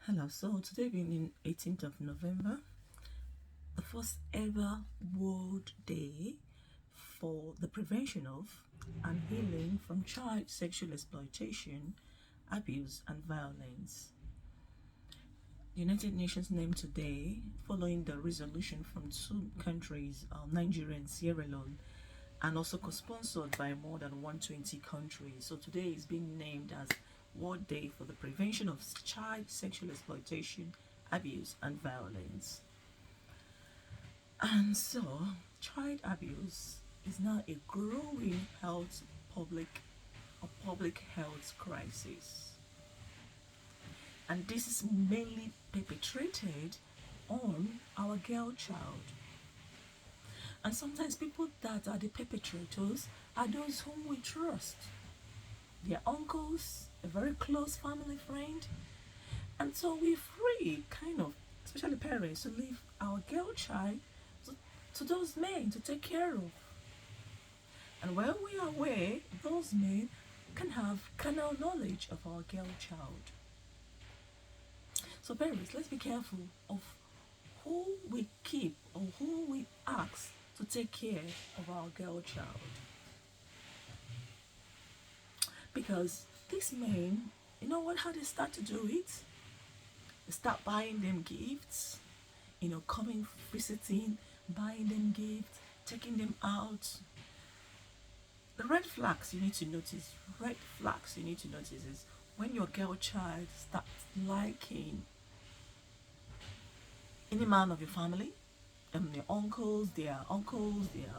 Hello, so today being 18th of November, the first ever World Day for the prevention of and healing from child sexual exploitation, abuse and violence. The United Nations named today following the resolution from two countries, Nigeria and Sierra Leone, and also co-sponsored by more than 120 countries. So today is being named as World Day for the Prevention of Child Sexual Exploitation, Abuse and Violence. And so, child abuse is now a growing public health crisis. And this is mainly perpetrated on our girl child. And sometimes people that are the perpetrators are those whom we trust. Their uncles, a very close family friend. And so we're free, kind of, especially parents, to leave our girl child to those men to take care of. And when we are aware, those men can have carnal knowledge of our girl child. So parents, let's be careful of who we keep or who we ask to take care of our girl child. Because these men, you know what, how they start to do it? They start buying them gifts, coming, visiting, buying them gifts, taking them out. The red flags you need to notice, is when your girl child starts liking any man of your family, their uncles, their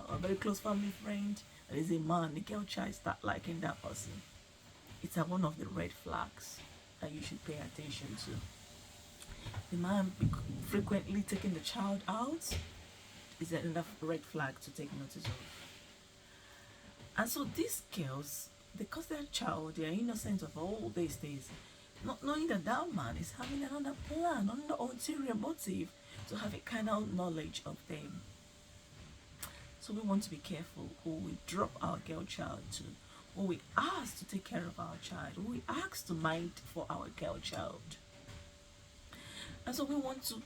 a very close family friend, there is a man, the girl child start liking that person. It's one of the red flags that you should pay attention to. The man frequently taking the child out is another red flag to take notice of. And so these girls, because their child, they are innocent of all these days, not knowing that that man is having another plan, another ulterior motive to have a kind of knowledge of them. So we want to be careful who we drop our girl child to, who we ask to take care of our child, who we ask to mind for our girl child. And so we want to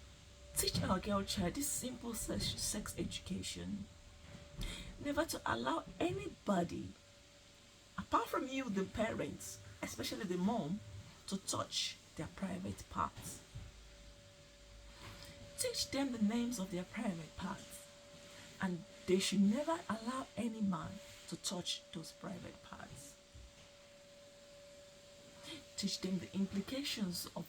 teach our girl child this simple sex education. Never to allow anybody, apart from you, the parents, especially the mom, to touch their private parts. Teach them the names of their private parts. And they should never allow any man to touch those private parts. Teach them the implications of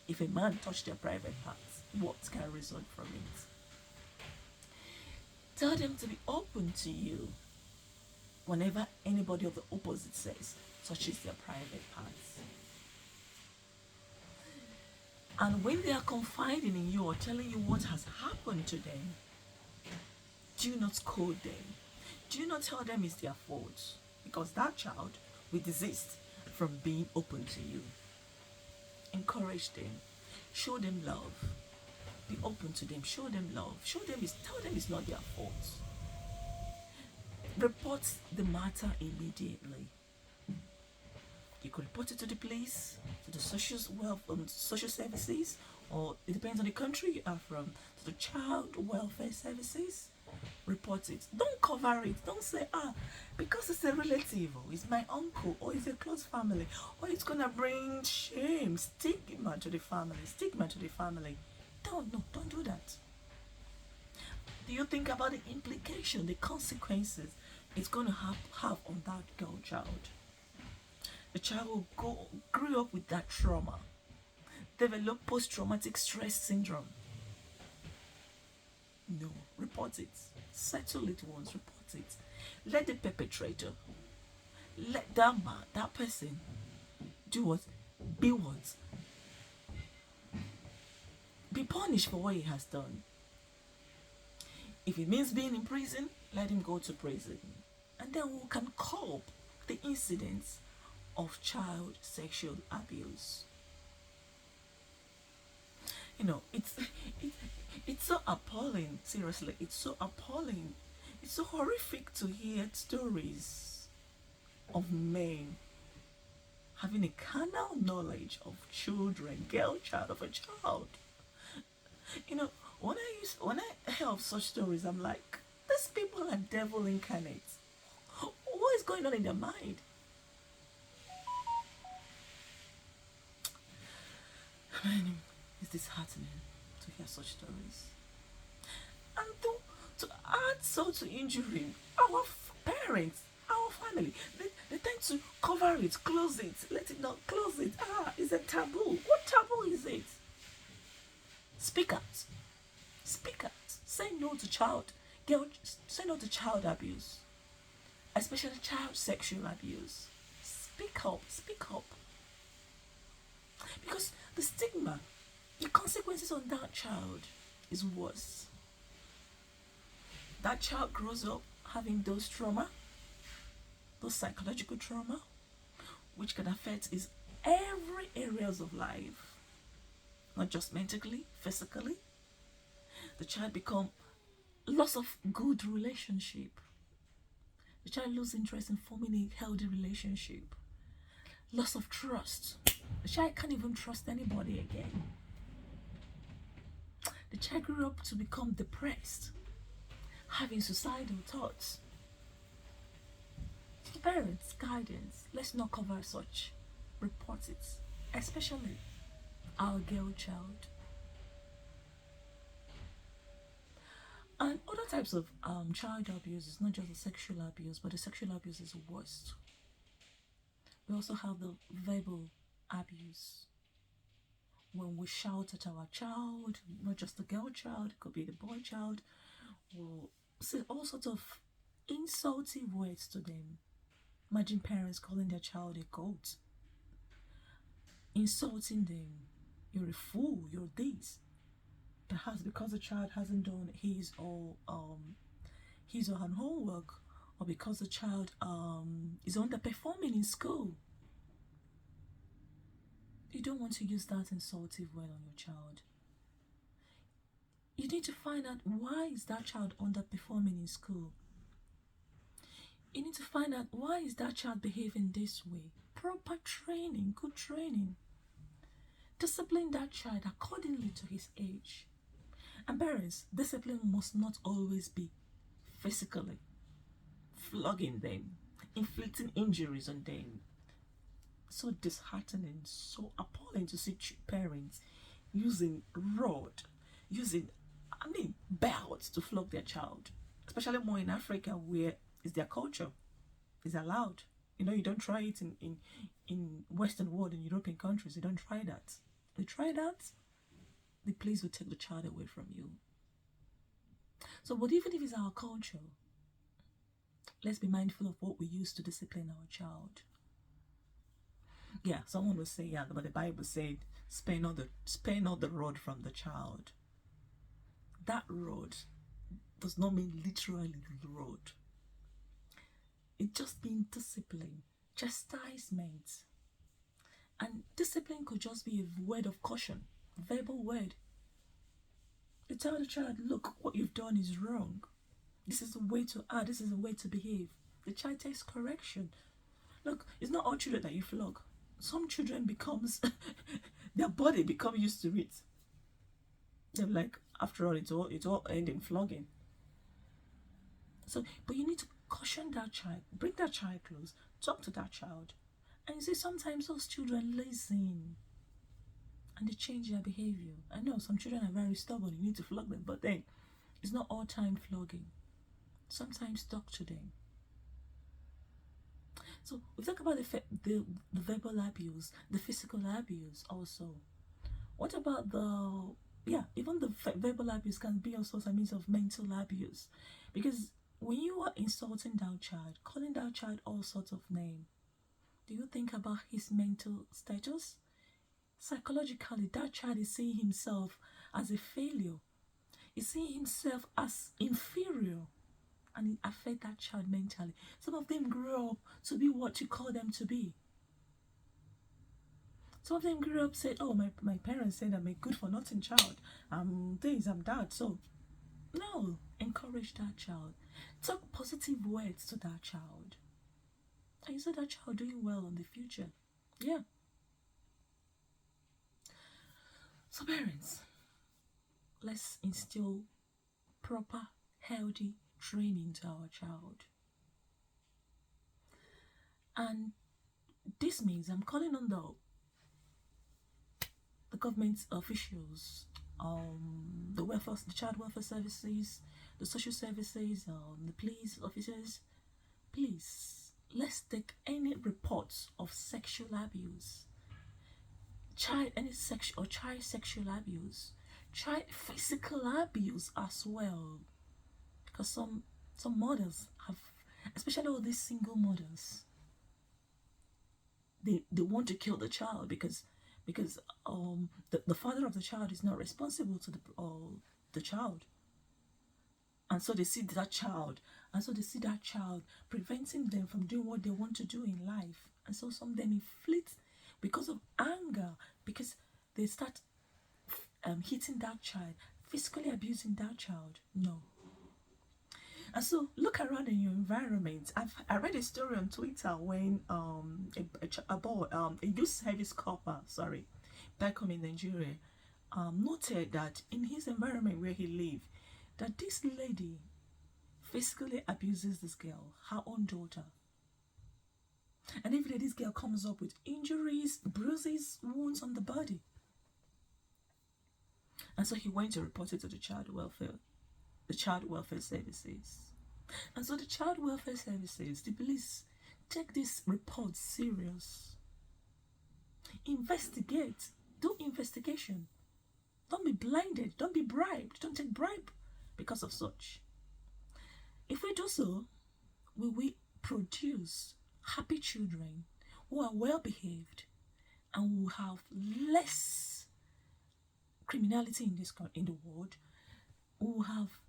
if a man touched their private parts, what can result from it. Tell them to be open to you whenever anybody of the opposite sex touches their private parts. And when they are confiding in you or telling you what has happened to them, do not scold them. Do not tell them it's their fault, because that child will desist from being open to you. Encourage them. Show them love. Be open to them. Show them love. Tell them it's not their fault. Report the matter immediately. You could report it to the police, to the social services, or it depends on the country you are from, to the child welfare services. Report it. Don't cover it. Don't say, because it's a relative, or it's my uncle, or it's a close family, or it's gonna bring shame, stigma to the family. Don't do that. Do you think about the implication, the consequences it's gonna have on that girl child? The child will grow up with that trauma, develop post-traumatic stress syndrome. No, report it. Settle it once, report it. Let the perpetrator, let that man, that person, do what? Be what? Be punished for what he has done. If it means being in prison, let him go to prison. And then we can curb the incidents of child sexual abuse. It's so appalling. Seriously, it's so appalling. It's so horrific to hear stories of men having a carnal knowledge of children, girl child of a child. You know, when I hear of such stories, I'm like, these people are devil incarnate. What is going on in their mind? I mean, it's disheartening to hear such stories. And to add salt to injury, our parents, our family, they tend to cover it, close it, let it not close it. It's a taboo. What taboo is it? Speak out. Speak out. Say no to say no to child abuse, especially child sexual abuse. Speak up. Speak up. Because the stigma, the consequences on that child is worse. That child grows up having those trauma, those psychological trauma, which can affect his every areas of life, not just mentally, physically. The child become loss of good relationship. The child lose interest in forming a healthy relationship. Loss of trust. The child can't even trust anybody again. The child grew up to become depressed, having suicidal thoughts. Parents, guidance, let's not cover such. Report it, especially our girl child. And other types of child abuse is not just the sexual abuse, but the sexual abuse is the worst. We also have the verbal abuse. When we shout at our child, not just the girl child, it could be the boy child, we'll say all sorts of insulting words to them. Imagine parents calling their child a goat, insulting them. You're a fool, you're this. Perhaps because the child hasn't done his or her homework, or because the child is underperforming in school. You don't want to use that insultive word on your child. You need to find out, why is that child underperforming in school? You need to find out, why is that child behaving this way? Proper training, good training. Discipline that child accordingly to his age. And parents, discipline must not always be physically flogging them, inflicting injuries on them. So disheartening, so appalling to see parents using rod, using belts to flog their child, especially more in Africa, where it's their culture, it's allowed. You know, you don't try it in Western world, in European countries. You don't try that. They try that, the police will take the child away from you. So, but even if it's our culture, let's be mindful of what we use to discipline our child. Yeah, someone will say, yeah, but the Bible said, spare not the rod from the child. That rod does not mean literally the rod. It just means discipline, chastisement. And discipline could just be a word of caution, a verbal word. You tell the child, look, what you've done is wrong. This is the way to act, this is the way to behave. The child takes correction. Look, it's not all children that you flog. Some children becomes, their body become used to it. They're like, after all, it's all end in flogging. So, but you need to caution that child, bring that child close, talk to that child. And you see, sometimes those children listen and they change their behavior. I know some children are very stubborn, you need to flog them, but then it's not all time flogging. Sometimes talk to them. So we talk about the verbal abuse, the physical abuse also. What about even the verbal abuse can be also a means of mental abuse, because when you are insulting that child, calling that child all sorts of names, do you think about his mental status? Psychologically, that child is seeing himself as a failure. He's seeing himself as inferior, and it affects that child mentally. Some of them grow up to be what you call them to be. Some of them grew up said, oh, my parents said I'm a good for nothing child. I'm this, I'm that. So, no, encourage that child. Talk positive words to that child. And you see that child doing well in the future. Yeah. So parents, let's instill proper, healthy training to our child. And this means I'm calling on the government officials, the child welfare services, the social services, the police officers. Please, let's take any reports of sexual abuse, child sexual abuse, child physical abuse as well, because some mothers have, especially all these single mothers, they want to kill the child because the father of the child is not responsible to the child, and so they see that child preventing them from doing what they want to do in life, and so some of them inflict because of anger, because they start hitting that child, physically abusing that child. No. And so look around in your environment. I read a story on Twitter when a youth service corps, sorry, back home in Nigeria, noted that in his environment where he lived, that this lady physically abuses this girl, her own daughter. And every day this girl comes up with injuries, bruises, wounds on the body. And so he went to report it to the child welfare services. And so the child welfare services, the police, take this report serious. Investigate. Do investigation. Don't be blinded. Don't be bribed. Don't take bribe because of such. If we do so, we will produce happy children who are well behaved and will have less criminality in the world. We will have